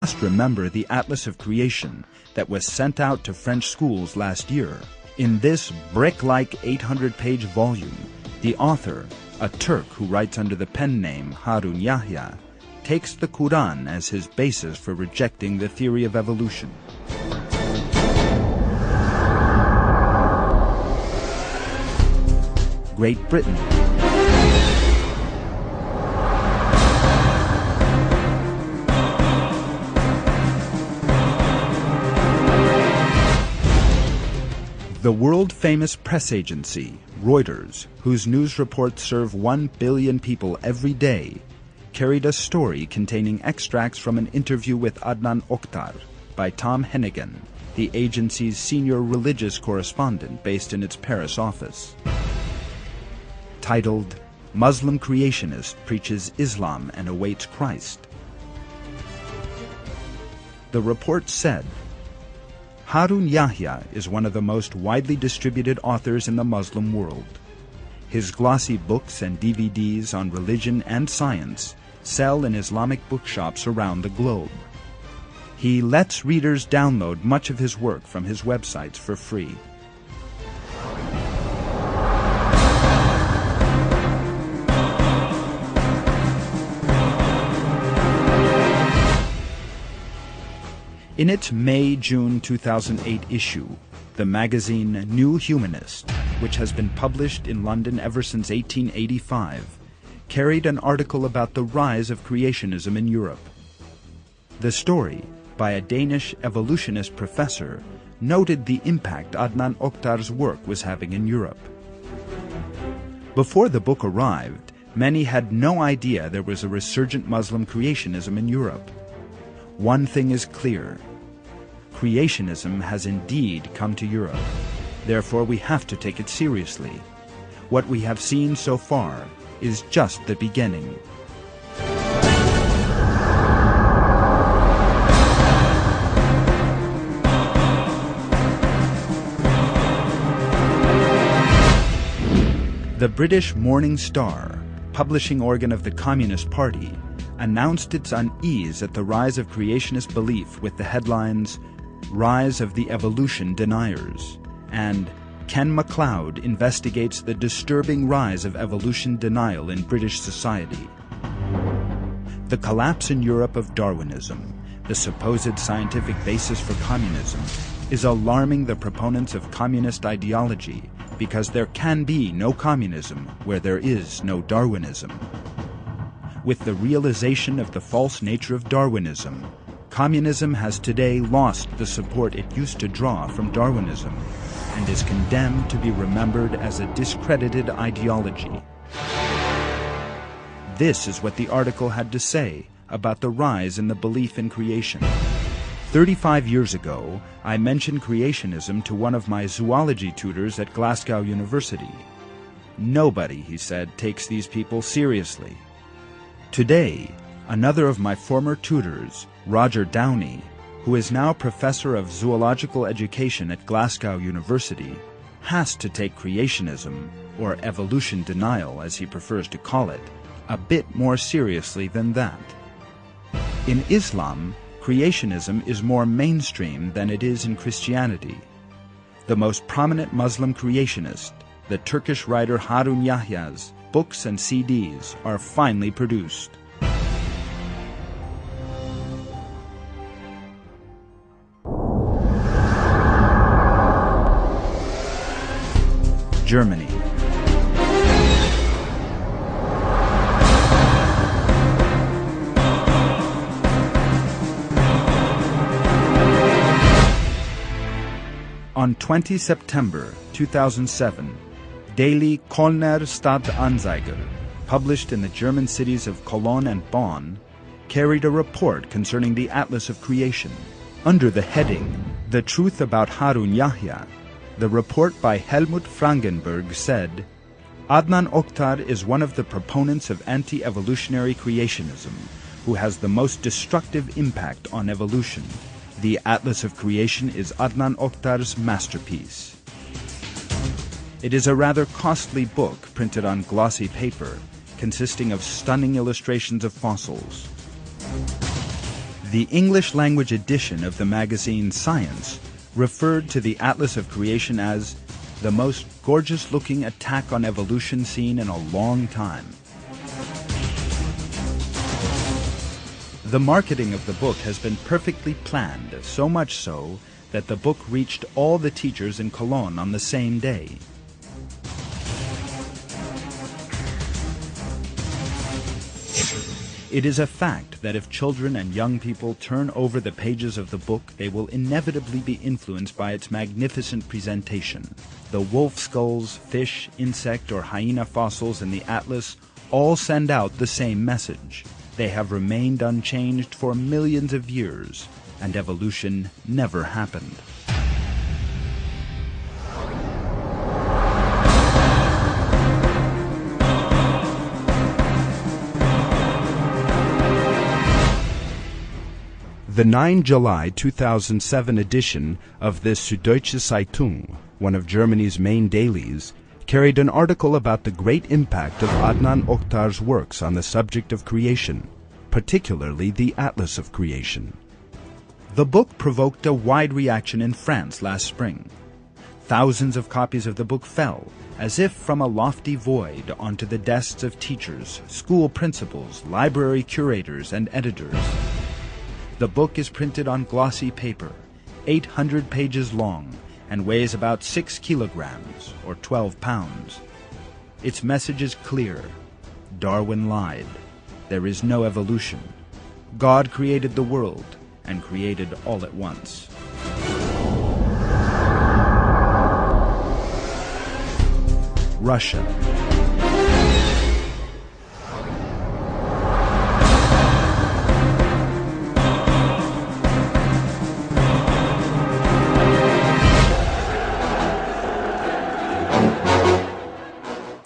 must remember the Atlas of Creation that was sent out to French schools last year. In this brick-like 800-page volume, the author, a Turk who writes under the pen name Harun Yahya, takes the Quran as his basis for rejecting the theory of evolution. Great Britain. The world-famous press agency, Reuters, whose news reports serve 1 billion people every day, carried a story containing extracts from an interview with Adnan Oktar by Tom Hennigan, the agency's senior religious correspondent based in its Paris office. Titled, "Muslim Creationist Preaches Islam and Awaits Christ." The report said, Harun Yahya is one of the most widely distributed authors in the Muslim world. His glossy books and DVDs on religion and science sell in Islamic bookshops around the globe. He lets readers download much of his work from his websites for free. In its May-June 2008 issue, the magazine New Humanist, which has been published in London ever since 1885, carried an article about the rise of creationism in Europe. The story, by a Danish evolutionist professor, noted the impact Adnan Oktar's work was having in Europe. Before the book arrived, many had no idea there was a resurgent Muslim creationism in Europe. One thing is clear. Creationism has indeed come to Europe. Therefore, we have to take it seriously. What we have seen so far is just the beginning. The British Morning Star, publishing organ of the Communist Party, announced its unease at the rise of creationist belief with the headlines, "Rise of the Evolution Deniers," and "Ken MacLeod investigates the disturbing rise of evolution denial in British society." The collapse in Europe of Darwinism, the supposed scientific basis for communism, is alarming the proponents of communist ideology because there can be no communism where there is no Darwinism. With the realization of the false nature of Darwinism, communism has today lost the support it used to draw from Darwinism and is condemned to be remembered as a discredited ideology. This is what the article had to say about the rise in the belief in creation. 35 years ago, I mentioned creationism to one of my zoology tutors at Glasgow University. Nobody, he said, takes these people seriously. Today, another of my former tutors, Roger Downey, who is now professor of zoological education at Glasgow University, has to take creationism, or evolution denial as he prefers to call it, a bit more seriously than that. In Islam, creationism is more mainstream than it is in Christianity. The most prominent Muslim creationist, the Turkish writer Harun Yahya's books and CDs are finally produced. Germany. On 20 September 2007, Daily Kölner Stadtanzeiger, published in the German cities of Cologne and Bonn, carried a report concerning the Atlas of Creation. Under the heading, "The Truth About Harun Yahya," the report by Helmut Frankenberg said, Adnan Oktar is one of the proponents of anti-evolutionary creationism, who has the most destructive impact on evolution. The Atlas of Creation is Adnan Oktar's masterpiece. It is a rather costly book printed on glossy paper, consisting of stunning illustrations of fossils. The English-language edition of the magazine Science referred to the Atlas of Creation as the most gorgeous-looking attack on evolution seen in a long time. The marketing of the book has been perfectly planned, so much so that the book reached all the teachers in Cologne on the same day. It is a fact that if children and young people turn over the pages of the book, they will inevitably be influenced by its magnificent presentation. The wolf skulls, fish, insect, or hyena fossils in the atlas all send out the same message. They have remained unchanged for millions of years, and evolution never happened. The 9 July 2007 edition of the Süddeutsche Zeitung, one of Germany's main dailies, carried an article about the great impact of Adnan Oktar's works on the subject of creation, particularly the Atlas of Creation. The book provoked a wide reaction in France last spring. Thousands of copies of the book fell, as if from a lofty void, onto the desks of teachers, school principals, library curators, and editors. The book is printed on glossy paper, 800 pages long, and weighs about 6 kilograms, or 12 pounds. Its message is clear. Darwin lied. There is no evolution. God created the world, and created all at once. Russia.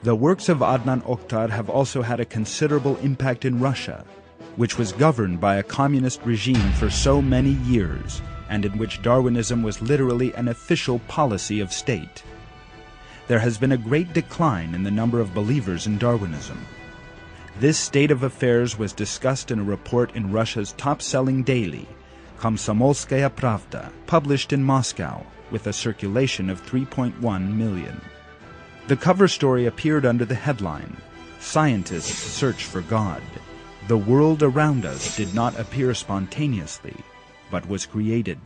The works of Adnan Oktar have also had a considerable impact in Russia, which was governed by a communist regime for so many years, and in which Darwinism was literally an official policy of state. There has been a great decline in the number of believers in Darwinism. This state of affairs was discussed in a report in Russia's top-selling daily, Komsomolskaya Pravda, published in Moscow, with a circulation of 3.1 million. The cover story appeared under the headline, "Scientists Search for God." The world around us did not appear spontaneously, but was created.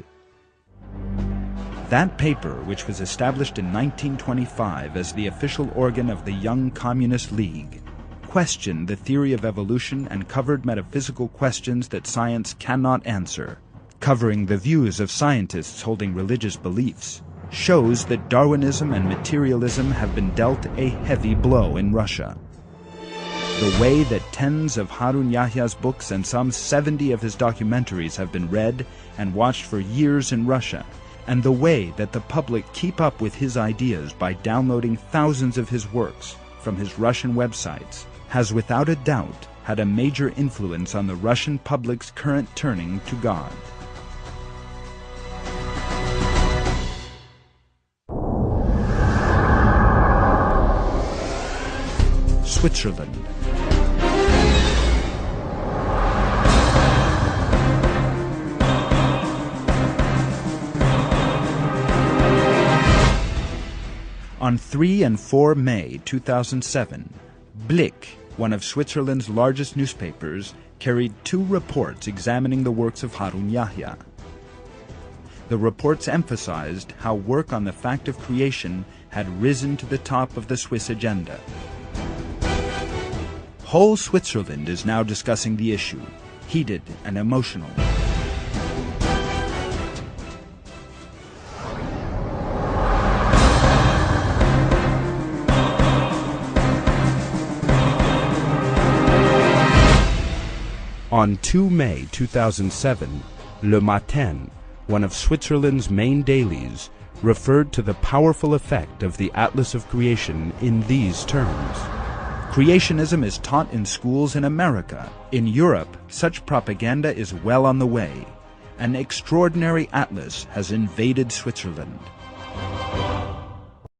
That paper, which was established in 1925 as the official organ of the Young Communist League, questioned the theory of evolution and covered metaphysical questions that science cannot answer, covering the views of scientists holding religious beliefs, shows that Darwinism and materialism have been dealt a heavy blow in Russia. The way that tens of Harun Yahya's books and some 70 of his documentaries have been read and watched for years in Russia, and the way that the public keep up with his ideas by downloading thousands of his works from his Russian websites, has without a doubt had a major influence on the Russian public's current turning to God. Switzerland. On 3 and 4 May 2007, Blick, one of Switzerland's largest newspapers, carried 2 reports examining the works of Harun Yahya. The reports emphasized how work on the fact of creation had risen to the top of the Swiss agenda. Whole Switzerland is now discussing the issue, heated and emotional. On 2 May 2007, Le Matin, one of Switzerland's main dailies, referred to the powerful effect of the Atlas of Creation in these terms. Creationism is taught in schools in America. In Europe, such propaganda is well on the way. An extraordinary atlas has invaded Switzerland.